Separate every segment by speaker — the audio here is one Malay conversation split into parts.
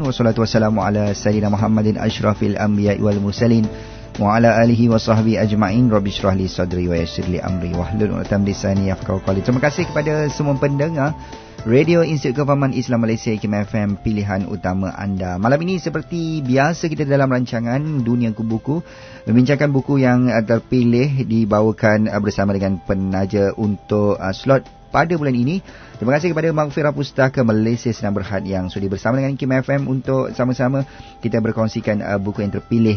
Speaker 1: Wassalatu wassalamu ala sayyidina Muhammadin asyrafil anbiya'i wal mursalin wa ala alihi wa sahbihi ajma'in. Rabbi shrah li sadri wa yassir li amri wahlul 'uqdatam min lisani yafqahu qawli. Terima kasih kepada semua pendengar Radio Institut Kefahaman Islam Malaysia IKIM FM, pilihan utama anda. Malam ini seperti biasa kita dalam rancangan Dunia Buku, membincangkan buku yang terpilih dibawakan bersama dengan penaja untuk slot pada bulan ini. Terima kasih kepada Maghfirah Pustaka Malaysia Senang Berhad yang sudi bersama dengan IKIM FM untuk sama-sama kita berkongsikan buku yang terpilih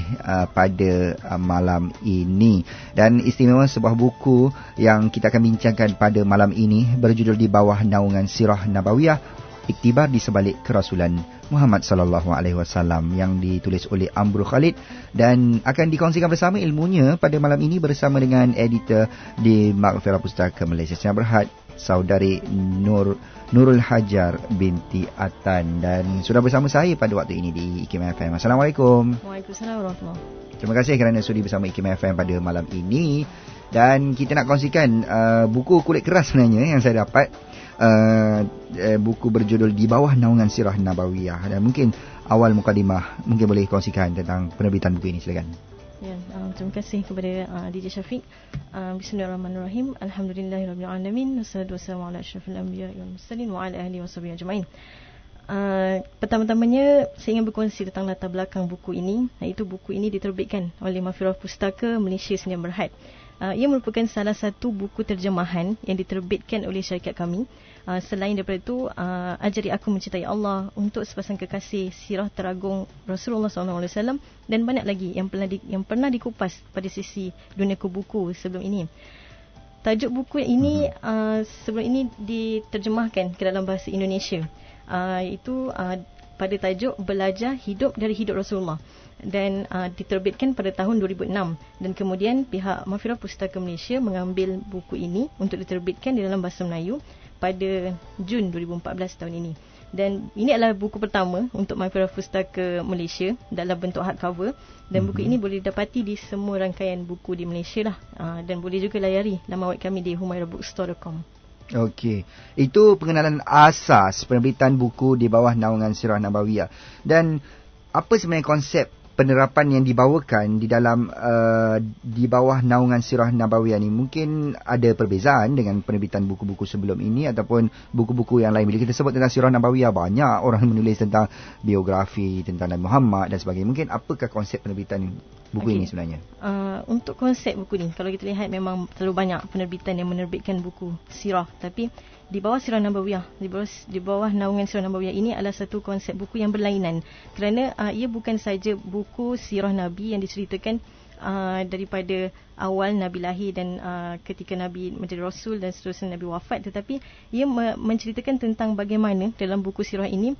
Speaker 1: pada malam ini. Dan istimewa sebuah buku yang kita akan bincangkan pada malam ini berjudul Di Bawah Naungan Sirah Nabawiyah, Iktibar di Sebalik Kerasulan Muhammad sallallahu alaihi wasallam, yang ditulis oleh Amru Khalid dan akan dikongsikan bersama ilmunya pada malam ini bersama dengan editor di Maghfirah Pustaka Malaysia Senang Berhad, saudari Nurul Hajar binti Atan, dan sudah bersama saya pada waktu ini di IKIM FM. Assalamualaikum.
Speaker 2: Waalaikumsalam warahmatullahi.
Speaker 1: Terima kasih kerana sudi bersama IKIM FM pada malam ini. Dan kita nak kongsikan buku kulit keras sebenarnya yang saya dapat. Buku berjudul Di Bawah Naungan Sirah Nabawiyah. Dan mungkin awal mukadimah mungkin boleh kongsikan tentang penerbitan buku ini, silakan.
Speaker 2: Ya, terima kasih kepada DJ Syafiq. Bismillahirrahmanirrahim. Alhamdulillahirabbil wassalatu wassalamu ala asyrafil anbiya'i wal mursalin wa ala alihi washabihi ajma'in. Pertama-tamanya saya ingin berkongsi tentang latar belakang buku ini, iaitu buku ini diterbitkan oleh Maghfirah Pustaka Malaysia Senang Berhad. Ia merupakan salah satu buku terjemahan yang diterbitkan oleh syarikat kami. Selain daripada itu, Ajari Aku Mencintai Allah, Untuk Sepasang Kekasih, Sirah Teragung Rasulullah SAW, dan banyak lagi yang pernah dikupas pada sisi Dunia Buku sebelum ini. Tajuk buku ini sebelum ini diterjemahkan ke dalam bahasa Indonesia. Itu pada tajuk Belajar Hidup dari Hidup Rasulullah, dan diterbitkan pada tahun 2006, dan kemudian pihak Maghfirah Pustaka Malaysia mengambil buku ini untuk diterbitkan di dalam bahasa Melayu pada Jun 2014 tahun ini. Dan ini adalah buku pertama untuk Maghfirah Pustaka Malaysia dalam bentuk hardcover, dan buku ini boleh didapati di semua rangkaian buku di Malaysia lah, dan boleh juga layari laman web kami di humairabookstore.com.
Speaker 1: Okey, itu pengenalan asas penerbitan buku Di Bawah Naungan Sirah Nabawiyah. Dan apa sebenarnya konsep penerapan yang dibawakan di dalam Di Bawah Naungan Sirah Nabawiyah ni? Mungkin ada perbezaan dengan penerbitan buku-buku sebelum ini ataupun buku-buku yang lain. Bila kita sebut tentang Sirah Nabawiyah, banyak orang menulis tentang biografi tentang Nabi Muhammad dan sebagainya. Mungkin apakah konsep penerbitan buku ini sebenarnya?
Speaker 2: Untuk konsep buku ni, kalau kita lihat memang terlalu banyak penerbitan yang menerbitkan buku sirah, tapi Di Bawah Sirah Nabawiyah, di bawah naungan Sirah Nabawiyah ini adalah satu konsep buku yang berlainan, kerana ia bukan saja buku sirah Nabi yang diceritakan daripada awal Nabi lahir dan ketika Nabi menjadi Rasul dan seterusnya Nabi wafat, tetapi ia menceritakan tentang bagaimana dalam buku sirah ini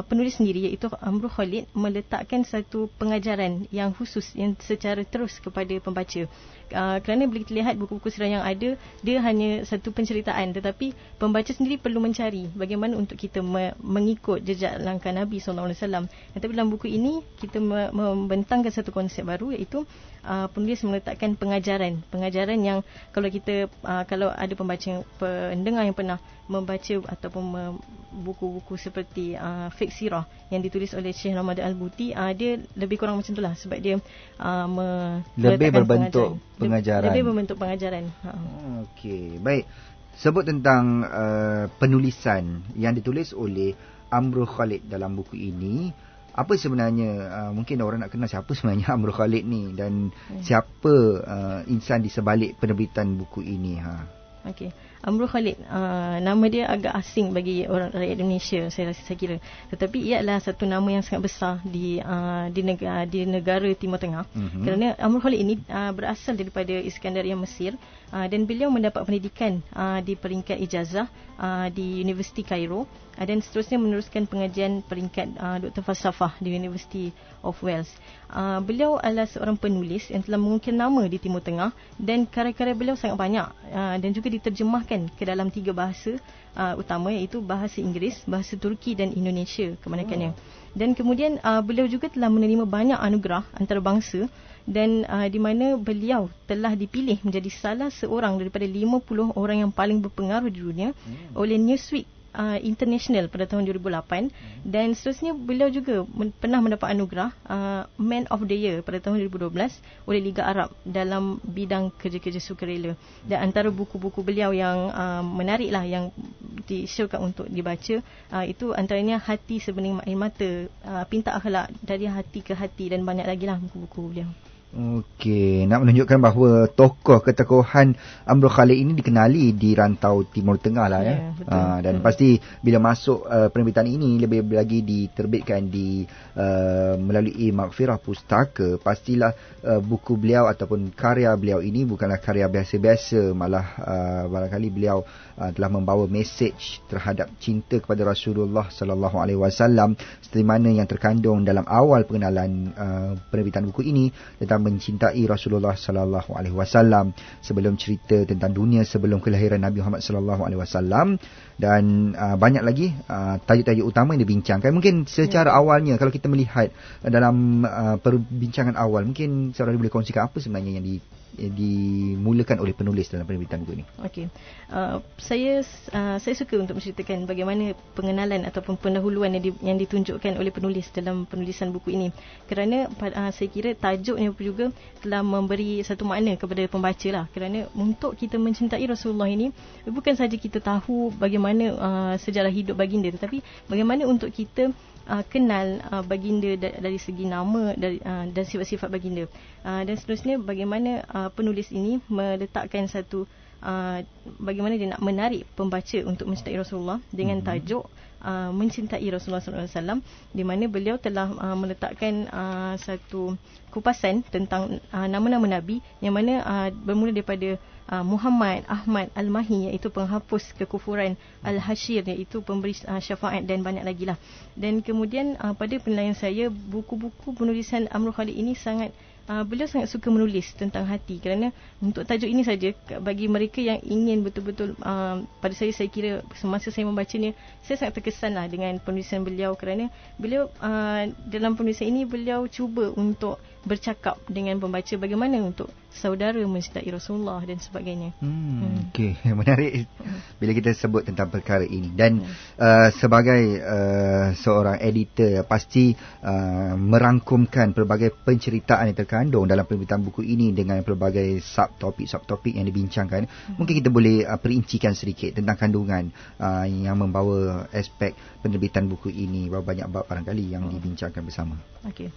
Speaker 2: penulis sendiri iaitu Amru Khalid meletakkan satu pengajaran yang khusus yang secara terus kepada pembaca. Kerana bila kita lihat buku-buku sirah yang ada, dia hanya satu penceritaan, tetapi pembaca sendiri perlu mencari bagaimana untuk kita mengikut jejak langkah Nabi SAW. Tapi dalam buku ini kita membentangkan satu konsep baru, iaitu penulis meletakkan pengajaran yang kalau ada pendengar yang pernah membaca ataupun buku-buku seperti Fiqh Sirah yang ditulis oleh Syekh Ramadan Al-Buti, dia lebih kurang macam itulah, sebab dia
Speaker 1: lebih berbentuk pengajaran.
Speaker 2: Lebih berbentuk pengajaran.
Speaker 1: Okey, baik. Sebut tentang penulisan yang ditulis oleh Amru Khalid dalam buku ini. Apa sebenarnya, mungkin orang nak kenal siapa sebenarnya Amru Khalid ni, dan siapa insan di sebalik penerbitan buku ini?
Speaker 2: Okey, Amru Khalid, nama dia agak asing bagi orang rakyat Indonesia, saya kira. Tetapi ia adalah satu nama yang sangat besar di negara Timur Tengah. Kerana Amru Khalid ini berasal daripada Iskandaria, Mesir, dan beliau mendapat pendidikan di peringkat ijazah di Universiti Cairo, dan seterusnya meneruskan pengajian peringkat Dr. Falsafah di University of Wales. Beliau adalah seorang penulis yang telah mengukir nama di Timur Tengah, dan karya-karya beliau sangat banyak dan juga diterjemahkan ke dalam 3 bahasa utama, iaitu bahasa Inggeris, bahasa Turki dan Indonesia kebanyakannya. Dan kemudian beliau juga telah menerima banyak anugerah antarabangsa, dan di mana beliau telah dipilih menjadi salah seorang daripada 50 orang yang paling berpengaruh di dunia oleh Newsweek international pada tahun 2008 dan seterusnya beliau juga pernah mendapat anugerah Man of the Year pada tahun 2012 oleh Liga Arab dalam bidang kerja-kerja sukarela. Dan antara buku-buku beliau yang menariklah yang disyorkan untuk dibaca itu antaranya Hati Sebening Air Mata, Pinta Akhlak, Dari Hati ke Hati dan banyak lagi lah buku-buku beliau.
Speaker 1: Okey, nak menunjukkan bahawa tokoh ketokohan Amrul Khalid ini dikenali di rantau Timur Tengah lah ya. Dan pasti bila masuk penerbitan ini lebih lagi diterbitkan di melalui Maghfirah Pustaka, pastilah buku beliau ataupun karya beliau ini bukanlah karya biasa-biasa, malah barangkali beliau telah membawa mesej terhadap cinta kepada Rasulullah sallallahu alaihi wasallam seperti mana yang terkandung dalam awal pengenalan penerbitan buku ini tentang mencintai Rasulullah sallallahu alaihi wasallam, sebelum cerita tentang dunia sebelum kelahiran Nabi Muhammad sallallahu alaihi wasallam, dan banyak lagi tajuk-tajuk utama yang dibincangkan. Mungkin secara awalnya kalau kita melihat dalam perbincangan awal, mungkin saudara boleh kongsikan apa sebenarnya yang dimulakan oleh penulis dalam penerbitan buku ini.
Speaker 2: Okey. Saya suka untuk menceritakan bagaimana pengenalan ataupun pendahuluan yang ditunjukkan oleh penulis dalam penulisan buku ini. Kerana saya kira tajuknya juga telah memberi satu makna kepada pembaca lah. Kerana untuk kita mencintai Rasulullah ini bukan saja kita tahu bagaimana sejarah hidup baginda, tetapi bagaimana untuk kita kenal baginda dari segi nama dan sifat-sifat baginda. Dan seterusnya bagaimana penulis ini meletakkan satu bagaimana dia nak menarik pembaca untuk mencintai Rasulullah dengan tajuk mencintai Rasulullah SAW, di mana beliau telah meletakkan satu kupasan tentang nama-nama Nabi yang mana bermula daripada Muhammad, Ahmad, Al-Mahi iaitu penghapus kekufuran, Al-Hashir iaitu pemberi syafaat dan banyak lagi lah. Dan kemudian pada penilaian saya, buku-buku penulisan Amrul Khalid ini beliau sangat suka menulis tentang hati, kerana untuk tajuk ini saja bagi mereka yang ingin betul-betul pada saya kira semasa saya membacanya saya sangat terkesan lah dengan penulisan beliau, kerana beliau dalam penulisan ini beliau cuba untuk bercakap dengan pembaca bagaimana untuk saudara mencintai Rasulullah dan sebagainya. Okey,
Speaker 1: menarik bila kita sebut tentang perkara ini. Dan sebagai seorang editor pasti merangkumkan pelbagai penceritaan yang terkandung dalam penerbitan buku ini dengan pelbagai subtopik yang dibincangkan. Mungkin kita boleh perincikan sedikit tentang kandungan yang membawa aspek penerbitan buku ini, berapa banyak bab barangkali yang dibincangkan bersama.
Speaker 2: Okey.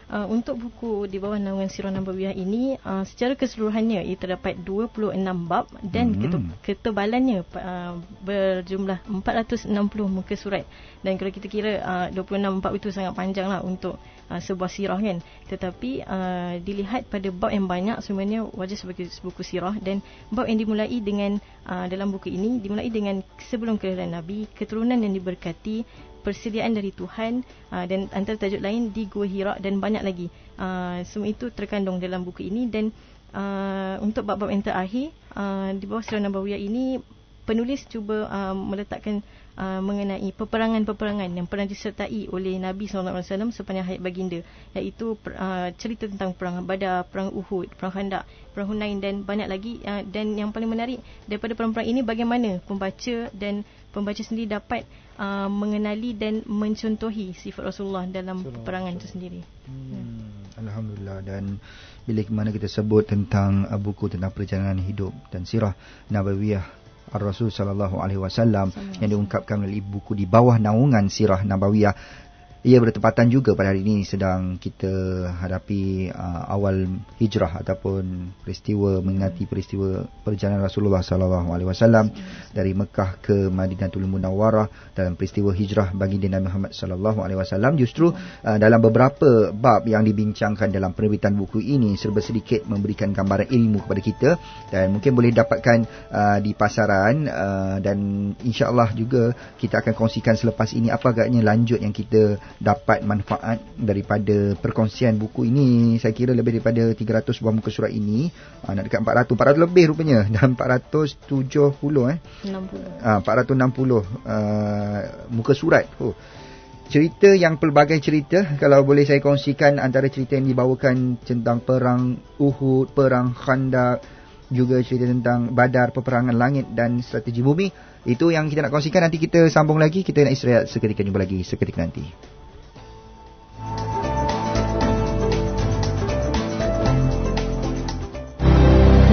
Speaker 2: Untuk buku di bawah naungan Sirah Nabawiyah ini secara keseluruhannya ia terdapat 26 bab dan ketebalannya berjumlah 460 muka surat. Dan kalau kita kira 26 bab itu sangat panjang lah untuk sebuah sirah kan. Tetapi dilihat pada bab yang banyak sebenarnya wajar sebagai buku sirah. Dan bab yang dimulai dengan dalam buku ini dimulai dengan sebelum kelahiran Nabi, keturunan yang diberkati, persediaan dari Tuhan, dan antara tajuk lain di Gua Hira dan banyak lagi. Semua itu terkandung dalam buku ini. Dan untuk bab-bab yang terakhir di bawah Sirah Nabawiyah ini, penulis cuba meletakkan mengenai peperangan-peperangan yang pernah disertai oleh Nabi SAW sepanjang hayat baginda, iaitu cerita tentang perang Badar, perang Uhud, perang Khandaq, perang Hunain dan banyak lagi. Dan yang paling menarik daripada perang-perang ini, bagaimana pembaca sendiri dapat mengenali dan mencontohi sifat Rasulullah dalam peperangan itu sendiri.
Speaker 1: Alhamdulillah. Dan bila mana kita sebut tentang buku tentang perjalanan hidup dan sirah Nabawiyah Ar-Rasul sallallahu alaihi wasallam yang diungkapkan melalui buku di bawah naungan Sirah Nabawiyah, ia bertepatan juga pada hari ini sedang kita hadapi awal hijrah ataupun mengingati peristiwa perjalanan Rasulullah sallallahu alaihi wasallam dari Mekah ke Madinatul Munawwarah dalam peristiwa hijrah baginda Nabi Muhammad sallallahu alaihi wasallam. Justru dalam beberapa bab yang dibincangkan dalam penerbitan buku ini serba sedikit memberikan gambaran ilmu kepada kita dan mungkin boleh dapatkan di pasaran, dan insya-Allah juga kita akan kongsikan selepas ini apa agaknya lanjut yang kita dapat manfaat daripada perkongsian buku ini. Saya kira lebih daripada 300 buah muka surat ini, nak dekat 400 lebih rupanya, dan 460 muka surat. Cerita yang pelbagai cerita, kalau boleh saya kongsikan antara cerita yang dibawakan tentang perang Uhud, perang Khandaq, juga cerita tentang Badar, peperangan langit dan strategi bumi. Itu yang kita nak kongsikan. Nanti kita sambung lagi. Kita nak istirahat seketika, jumpa lagi seketika nanti.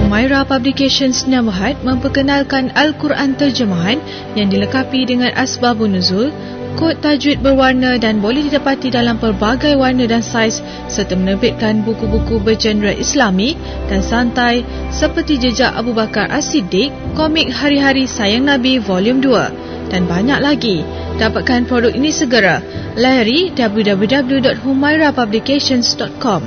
Speaker 3: Humaira Publications Namahat memperkenalkan Al-Quran terjemahan yang dilengkapi dengan asbabun nuzul, kod tajwid berwarna dan boleh didapati dalam pelbagai warna dan saiz, serta menerbitkan buku-buku bergenre Islami dan santai seperti Jejak Abu Bakar As-Siddiq, komik Hari-Hari Sayang Nabi Volume 2 dan banyak lagi. Dapatkan produk ini segera. Layari www.humairapublications.com.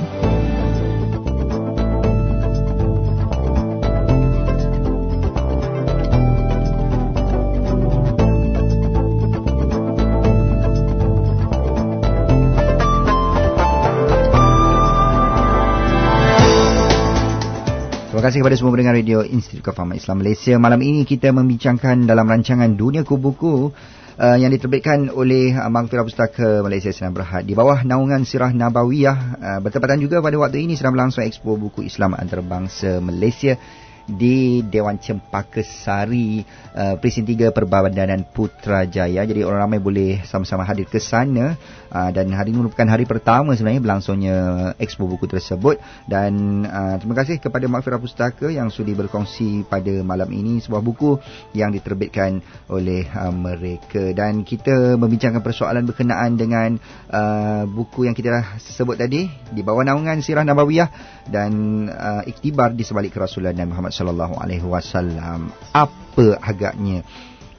Speaker 1: Terima kasih kepada semua pendengar radio Institut Kefahaman Islam Malaysia. Malam ini kita membincangkan dalam rancangan Dunia Buku yang diterbitkan oleh Maktabah Pustaka Malaysia Sdn Bhd di bawah naungan Sirah Nabawiyah. Bertepatan juga pada waktu ini sedang berlangsung Expo Buku Islam Antarabangsa Malaysia di Dewan Cempaka Sari, Presin 3 Perbadanan Putrajaya. Jadi orang ramai boleh sama-sama hadir ke sana, dan hari ini merupakan hari pertama sebenarnya berlangsungnya Expo Buku tersebut. Dan terima kasih kepada Maktabah Pustaka yang sudi berkongsi pada malam ini sebuah buku yang diterbitkan oleh mereka. Dan kita membincangkan persoalan berkenaan dengan buku yang kita dah sebut tadi di bawah naungan Sirah Nabawiyah dan iktibar di sebalik kerasulan Nabi Muhammad sallallahu alaihi wasallam. Apa agaknya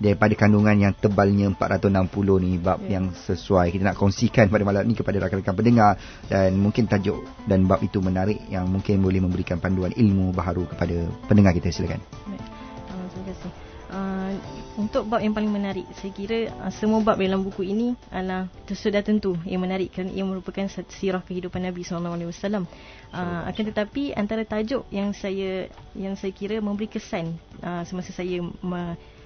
Speaker 1: daripada kandungan yang tebalnya 460 ni bab yang sesuai kita nak kongsikan pada malam ni kepada rakan-rakan pendengar, dan mungkin tajuk dan bab itu menarik yang mungkin boleh memberikan panduan ilmu baharu kepada pendengar kita. Silakan.
Speaker 2: Terima kasih. Untuk bab yang paling menarik, saya kira semua bab dalam buku ini adalah sudah tentu yang menarik kerana ia merupakan sirah kehidupan Nabi SAW. Akan tetapi antara tajuk yang saya kira memberi kesan semasa saya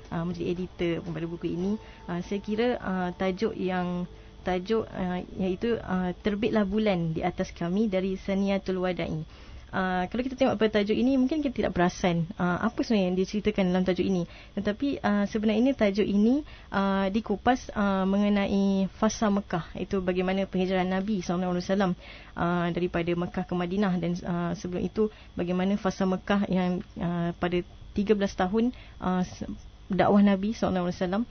Speaker 2: menjadi editor pada buku ini, saya kira tajuk iaitu terbitlah bulan di atas kami dari Saniyatul Wada'i. Kalau kita tengok pada tajuk ini, mungkin kita tidak perasan apa sebenarnya yang diceritakan dalam tajuk ini. Tetapi sebenarnya tajuk ini dikupas mengenai fasa Mekah, itu bagaimana penghijrahan Nabi SAW daripada Mekah ke Madinah, dan sebelum itu bagaimana fasa Mekah yang pada 13 tahun dakwah Nabi SAW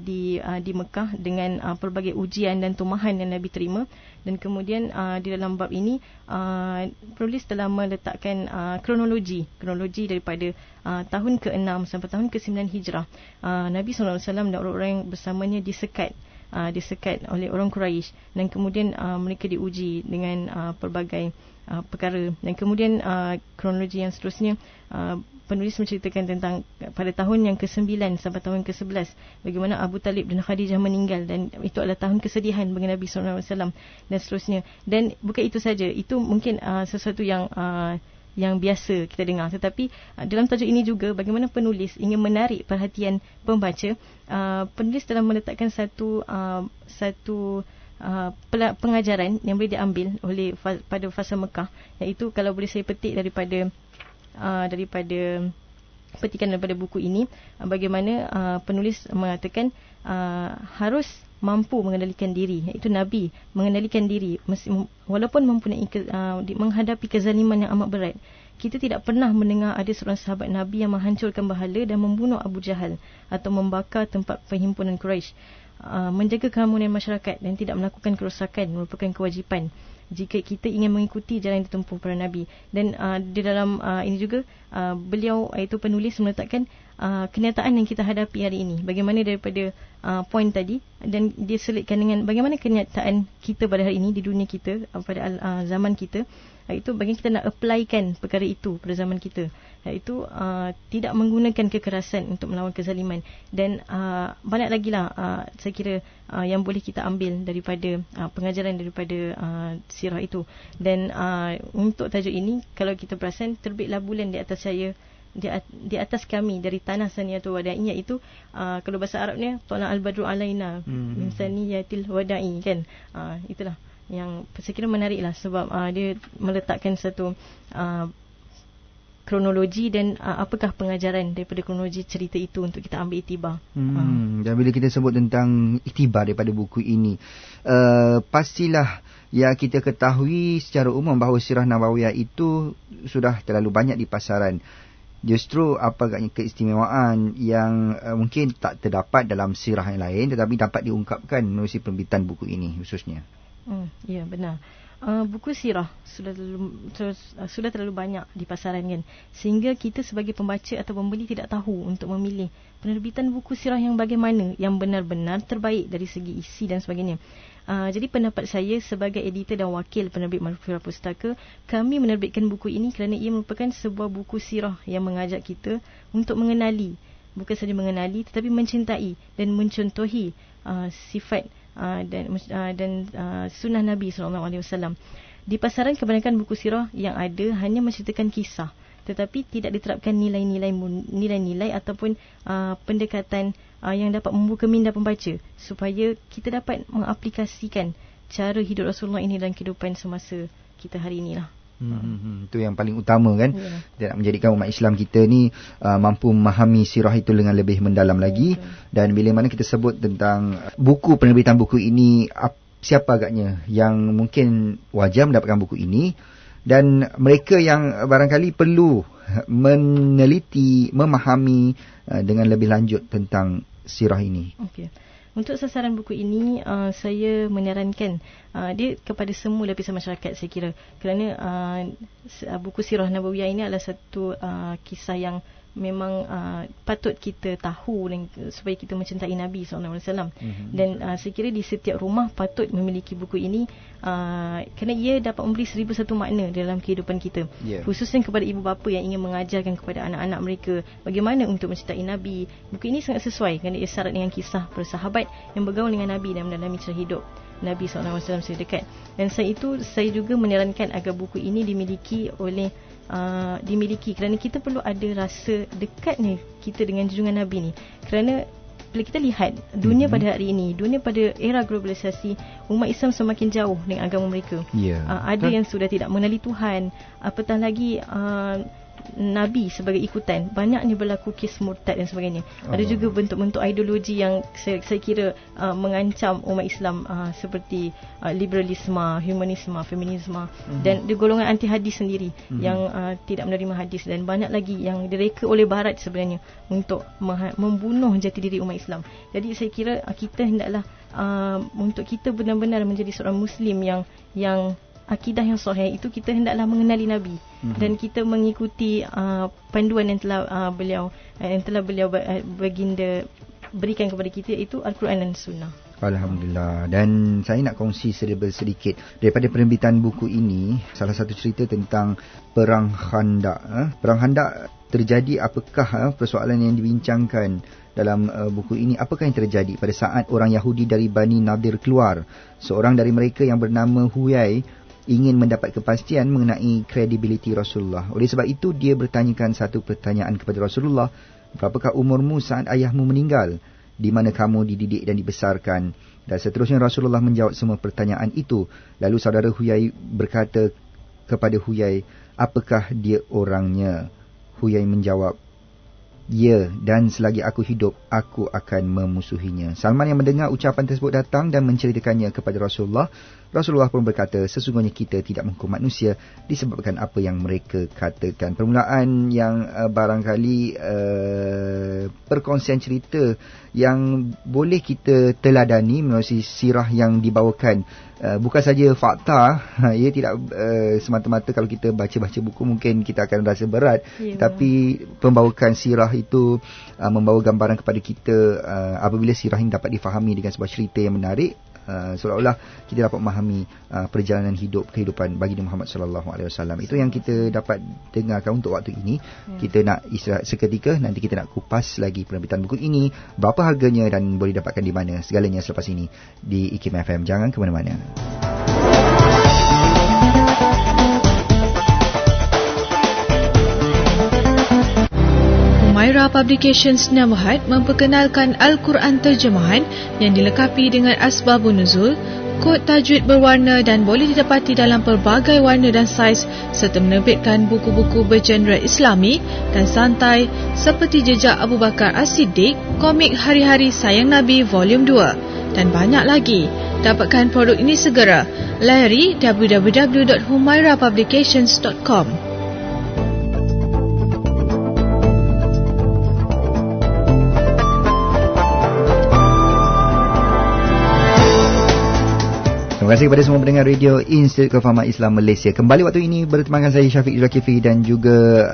Speaker 2: di Mekah dengan pelbagai ujian dan tumahan yang Nabi terima. Dan kemudian di dalam bab ini penulis telah meletakkan kronologi daripada tahun ke-6 sampai tahun ke-9 Hijrah. Nabi SAW dan orang-orang yang bersamanya disekat oleh orang Quraisy, dan kemudian mereka diuji dengan pelbagai perkara. Dan kemudian kronologi yang seterusnya, penulis menceritakan tentang pada tahun yang ke-9 sampai tahun ke-11 bagaimana Abu Talib dan Khadijah meninggal, dan itu adalah tahun kesedihan bagi Nabi SAW dan seterusnya. Dan bukan itu saja, itu mungkin sesuatu yang biasa kita dengar, tetapi dalam tajuk ini juga bagaimana penulis ingin menarik perhatian pembaca. Penulis telah meletakkan satu pengajaran yang boleh diambil oleh pada fasa Mekah, iaitu kalau boleh saya petik daripada petikan daripada buku ini, bagaimana penulis mengatakan harus mampu mengendalikan diri, iaitu Nabi mengendalikan diri walaupun mempunyai menghadapi kezaliman yang amat berat. Kita tidak pernah mendengar ada seorang sahabat Nabi yang menghancurkan berhala dan membunuh Abu Jahal atau membakar tempat perhimpunan Quraisy. Menjaga keharmonian masyarakat dan tidak melakukan kerosakan merupakan kewajipan jika kita ingin mengikuti jalan yang ditempuh para Nabi. Dan di dalam ini juga beliau, iaitu penulis, meletakkan kenyataan yang kita hadapi hari ini, bagaimana daripada poin tadi, dan dia selitkan dengan bagaimana kenyataan kita pada hari ini di dunia kita, pada zaman kita, iaitu bagaimana kita nak applykan perkara itu pada zaman kita, iaitu tidak menggunakan kekerasan untuk melawan kezaliman. Dan banyak lagi lah saya kira yang boleh kita ambil daripada pengajaran daripada sirah itu. Dan untuk tajuk ini, kalau kita perasan, terbitlah bulan di atas saya, di atas kami dari tanah Saniyatul Wada'i, iaitu kalau bahasa Arabnya Tala al-Badru alaina min Saniyatil Wada'i, kan. Itulah yang saya kira menarik lah, sebab dia meletakkan satu kronologi dan apakah pengajaran daripada kronologi cerita itu untuk kita ambil iktibar.
Speaker 1: Dan bila kita sebut tentang iktibar daripada buku ini, pastilah ya kita ketahui secara umum bahawa Sirah Nabawiyah itu sudah terlalu banyak di pasaran. Justru apa agaknya keistimewaan yang mungkin tak terdapat dalam sirah yang lain, tetapi dapat diungkapkan melalui penerbitan buku ini khususnya.
Speaker 2: Ya, benar. Buku sirah sudah terlalu banyak di pasaran kan, sehingga kita sebagai pembaca atau pembeli tidak tahu untuk memilih penerbitan buku sirah yang bagaimana yang benar-benar terbaik dari segi isi dan sebagainya. Jadi pendapat saya sebagai editor dan wakil penerbit Mahfuzah Pustaka, kami menerbitkan buku ini kerana ia merupakan sebuah buku sirah yang mengajak kita untuk mengenali, bukan saja mengenali tetapi mencintai dan mencontohi sifat dan sunnah Nabi SAW. Di pasaran kebanyakan buku sirah yang ada hanya menceritakan kisah, tetapi tidak diterapkan nilai-nilai ataupun pendekatan yang dapat membuka minda pembaca supaya kita dapat mengaplikasikan cara hidup Rasulullah ini dalam kehidupan semasa kita hari inilah.
Speaker 1: Itu yang paling utama kan. Kita nak menjadikan umat Islam kita ni mampu memahami sirah itu dengan lebih mendalam lagi. Dan bila mana kita sebut tentang buku, penerbitan buku ini, siapa agaknya yang mungkin wajar mendapatkan buku ini, dan mereka yang barangkali perlu meneliti, memahami dengan lebih lanjut tentang sirah ini.
Speaker 2: Okey. Untuk sasaran buku ini, saya menyarankan dia kepada semua lapisan masyarakat, saya kira. Kerana buku Sirah Nabawiyah ini adalah satu kisah yang memang patut kita tahu dan supaya kita mencintai Nabi SAW. Dan saya kira di setiap rumah patut memiliki buku ini, kerana ia dapat memberi 1001 makna dalam kehidupan kita. Khususnya kepada ibu bapa yang ingin mengajarkan kepada anak-anak mereka bagaimana untuk mencintai Nabi. Buku ini sangat sesuai kerana ia syarat dengan kisah para sahabat yang bergaul dengan Nabi dan mendalami cerita hidup Nabi SAW secara dekat. Dan selain itu, saya juga menyarankan agar buku ini dimiliki kerana kita perlu ada rasa dekat ni kita dengan junjungan Nabi ni. Kerana bila kita lihat dunia pada hari ini, dunia pada era globalisasi, umat Islam semakin jauh dengan agama mereka. Ada yang sudah tidak mengenali Tuhan, apatah lagi Nabi sebagai ikutan. Banyaknya berlaku kes murtad dan sebagainya. Ada juga bentuk-bentuk ideologi yang saya kira mengancam umat Islam, seperti liberalisme, humanisme, feminisme, dan golongan anti hadis sendiri yang tidak menerima hadis, dan banyak lagi yang direka oleh Barat sebenarnya untuk membunuh jati diri umat Islam. Jadi saya kira kita hendaklah untuk kita benar-benar menjadi seorang Muslim yang akidah yang sahih itu, kita hendaklah mengenali Nabi dan kita mengikuti panduan yang telah beliau baginda berikan kepada kita, iaitu Al-Quran dan Sunnah.
Speaker 1: Alhamdulillah. Dan saya nak kongsi sedikit daripada penerbitan buku ini, salah satu cerita tentang Perang Khandaq. Perang Khandaq terjadi, apakah persoalan yang dibincangkan dalam buku ini? Apakah yang terjadi pada saat orang Yahudi dari Bani Nadir keluar? Seorang dari mereka yang bernama Huyai ingin mendapat kepastian mengenai kredibiliti Rasulullah. Oleh sebab itu, dia bertanyakan satu pertanyaan kepada Rasulullah. Berapakah umurmu saat ayahmu meninggal? Di mana kamu dididik dan dibesarkan? Dan seterusnya Rasulullah menjawab semua pertanyaan itu. Lalu saudara Huyai berkata kepada Huyai, apakah dia orangnya? Huyai menjawab, ya, dan selagi aku hidup, aku akan memusuhinya. Salman yang mendengar ucapan tersebut datang dan menceritakannya kepada Rasulullah. Rasulullah pun berkata, sesungguhnya kita tidak menghukum manusia disebabkan apa yang mereka katakan. Permulaan yang barangkali perkongsian cerita yang boleh kita teladani melalui sirah yang dibawakan. Bukan saja fakta, ia tidak semata-mata kalau kita baca-baca buku mungkin kita akan rasa berat, tapi pembawakan sirah itu membawa gambaran kepada kita. Apabila sirah ini dapat difahami dengan sebuah cerita yang menarik, seolah-olah kita dapat memahami perjalanan kehidupan baginda Muhammad sallallahu alaihi wasallam. Itu yang kita dapat dengarkan untuk waktu ini. Kita nak istirahat seketika, nanti kita nak kupas lagi penerbitan buku ini, berapa harganya dan boleh dapatkan di mana, segalanya selepas ini di IKIM FM. Jangan ke mana-mana.
Speaker 3: Humaira Publications Namahat memperkenalkan Al-Quran terjemahan yang dilengkapi dengan asbabun nuzul, Kod tajwid berwarna dan boleh didapati dalam pelbagai warna dan saiz serta menerbitkan buku-buku bergenre Islami dan santai seperti Jejak Abu Bakar As-Siddiq, komik Hari-Hari Sayang Nabi Volume 2 dan banyak lagi. Dapatkan produk ini segera. Layari www.humairapublications.com.
Speaker 1: Terima kasih kepada semua pendengar radio Institut Kefahaman Islam Malaysia. Kembali waktu ini bertemankan saya Syafiq Zulkifli dan juga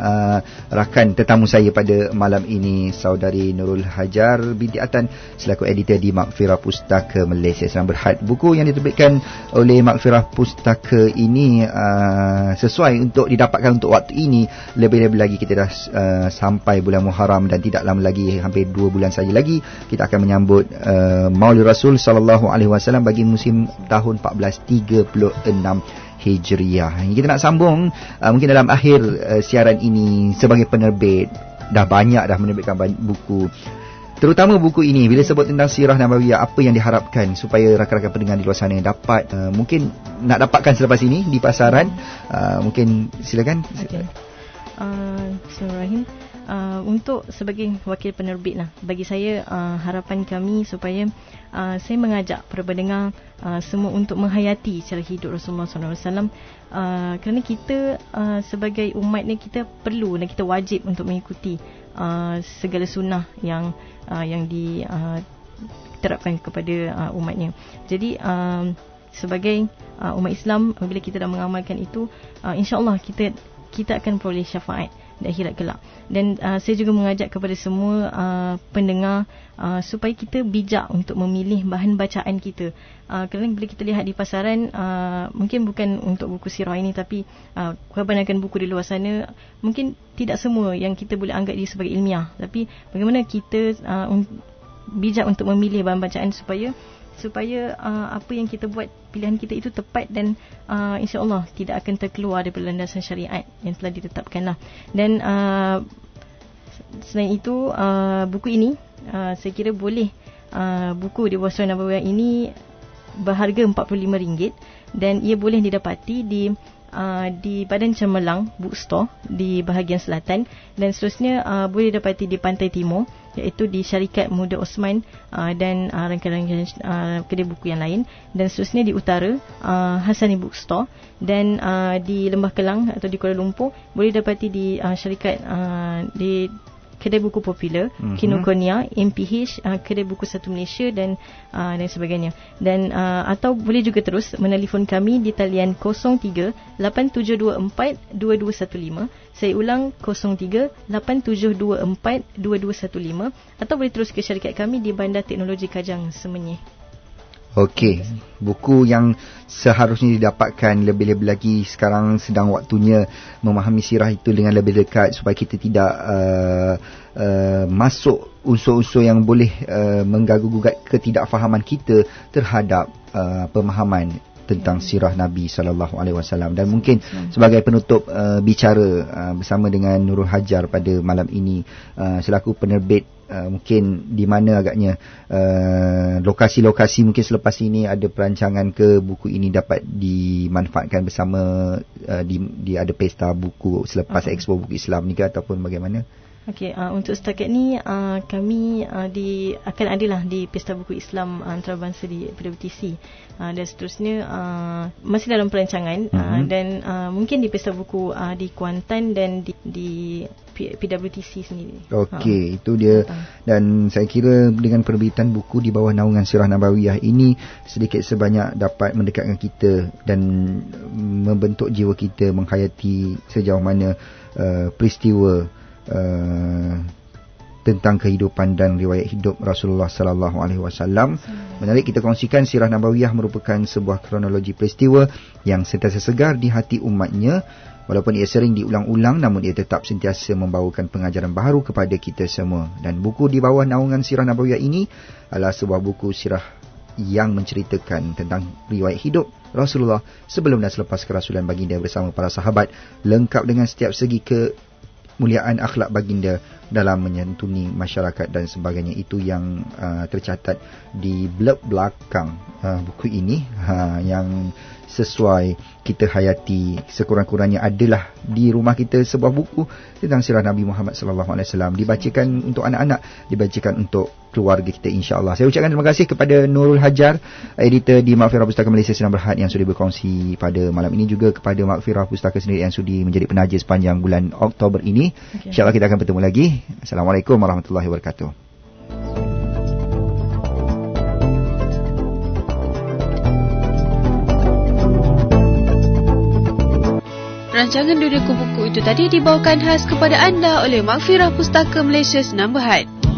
Speaker 1: rakan tetamu saya pada malam ini, Saudari Nurul Hajar binti Atan selaku editor di Maghfirah Pustaka Malaysia. Sedang berhad buku yang diterbitkan oleh Maghfirah Pustaka ini sesuai untuk didapatkan untuk waktu ini. Lebih-lebih lagi kita dah sampai bulan Muharram dan tidak lama lagi, hampir 2 bulan saja lagi kita akan menyambut Maulid Rasul sallallahu alaihi wasallam bagi musim tahun 1436 Hijriah. Kita nak sambung mungkin dalam akhir siaran ini. Sebagai penerbit dah banyak dah menerbitkan buku, terutama buku ini bila sebut tentang sirah nabawiyah, apa yang diharapkan supaya rakan-rakan pendengar di luar sana dapat mungkin nak dapatkan selepas ini di pasaran. Mungkin silakan.
Speaker 2: Okay. Bismillahirrahmanirrahim. Untuk sebagai wakil penerbit bagi saya harapan kami supaya saya mengajak para pendengar semua untuk menghayati cara hidup Rasulullah SAW, kerana kita sebagai umat ni kita perlu dan kita wajib untuk mengikuti segala sunnah yang diterapkan kepada umatnya. Jadi sebagai umat Islam, bila kita dah mengamalkan itu, insya-Allah kita akan peroleh syafaat di akhirat kelak. Dan saya juga mengajak kepada semua pendengar supaya kita bijak untuk memilih bahan bacaan kita. Kerana bila kita lihat di pasaran, mungkin bukan untuk buku sirah ini, tapi kebanyakan buku di luar sana mungkin tidak semua yang kita boleh anggap dia sebagai ilmiah. Tapi bagaimana kita bijak untuk memilih bahan bacaan supaya apa yang kita buat, pilihan kita itu tepat dan insya-Allah tidak akan terkeluar daripada landasan syariat yang telah ditetapkan lah. Dan selain itu, buku ini saya kira boleh, buku di bawah Sirah Nabawiyah ini berharga RM45 dan ia boleh didapati di Badan Cemerlang Bookstore di bahagian selatan, dan seterusnya boleh didapati di Pantai Timur, iaitu di Syarikat Muda Osman dan rangkaian kedai buku yang lain, dan seterusnya di utara Hasani Bookstore, dan di Lembah Kelang atau di Kuala Lumpur boleh didapati di syarikat di kedai buku popular, Kinokuniya, MPH, kedai buku Satu Malaysia dan sebagainya. Dan atau boleh juga terus menelefon kami di talian 03-8724-2215. Saya ulang, 03-8724-2215, atau boleh terus ke syarikat kami di Bandar Teknologi Kajang Semenyih.
Speaker 1: Okey, buku yang seharusnya didapatkan. Lebih-lebih lagi sekarang sedang waktunya memahami sirah itu dengan lebih dekat supaya kita tidak masuk unsur-unsur yang boleh mengganggu-gugat ketidakfahaman kita terhadap pemahaman tentang sirah Nabi sallallahu alaihi wasallam. Dan mungkin sebagai penutup bicara bersama dengan Nurul Hajar pada malam ini, selaku penerbit, mungkin di mana agaknya lokasi-lokasi mungkin selepas ini ada perancangan ke buku ini dapat dimanfaatkan bersama di ada pesta buku selepas Expo Buku Islam ni ke, ataupun bagaimana?
Speaker 2: Okey, untuk setakat ni kami akan adalah di Pesta Buku Islam Antarabangsa di PWTC, dan seterusnya masih dalam perancangan, dan mungkin di Pesta Buku di Kuantan dan di PWTC sendiri. Okey,
Speaker 1: itu dia. Dan saya kira dengan penerbitan buku di bawah naungan Sirah Nabawiyah ini sedikit sebanyak dapat mendekatkan kita dan membentuk jiwa kita menghayati sejauh mana peristiwa tentang kehidupan dan riwayat hidup Rasulullah sallallahu alaihi wasallam. Menarik kita kongsikan, Sirah Nabawiyah merupakan sebuah kronologi peristiwa yang sentiasa segar di hati umatnya. Walaupun ia sering diulang-ulang, namun ia tetap sentiasa membawakan pengajaran baharu kepada kita semua. Dan buku di bawah naungan Sirah Nabawiyah ini adalah sebuah buku sirah yang menceritakan tentang riwayat hidup Rasulullah sebelum dan selepas kerasulan baginda bersama para sahabat, lengkap dengan setiap segi kemuliaan akhlak baginda dalam menyantuni masyarakat dan sebagainya. Itu yang tercatat di blurb belakang buku ini, yang sesuai kita hayati. Sekurang-kurangnya adalah di rumah kita sebuah buku tentang sirah Nabi Muhammad sallallahu alaihi wasallam, dibacakan untuk anak-anak, dibacakan untuk keluarga kita, insya-Allah. Saya ucapkan terima kasih kepada Nurul Hajar, editor di Maghfirah Pustaka Malaysia Sinar Berhad, yang sudi berkongsi pada malam ini, juga kepada Maghfirah Pustaka sendiri yang sudi menjadi penaja sepanjang bulan Oktober ini. Insya-Allah kita akan bertemu lagi. Assalamualaikum warahmatullahi wabarakatuh.
Speaker 3: Rancangan Dunia Buku itu tadi dibawakan khas kepada anda oleh Maghfirah Pustaka Malaysia Sinar Berhad.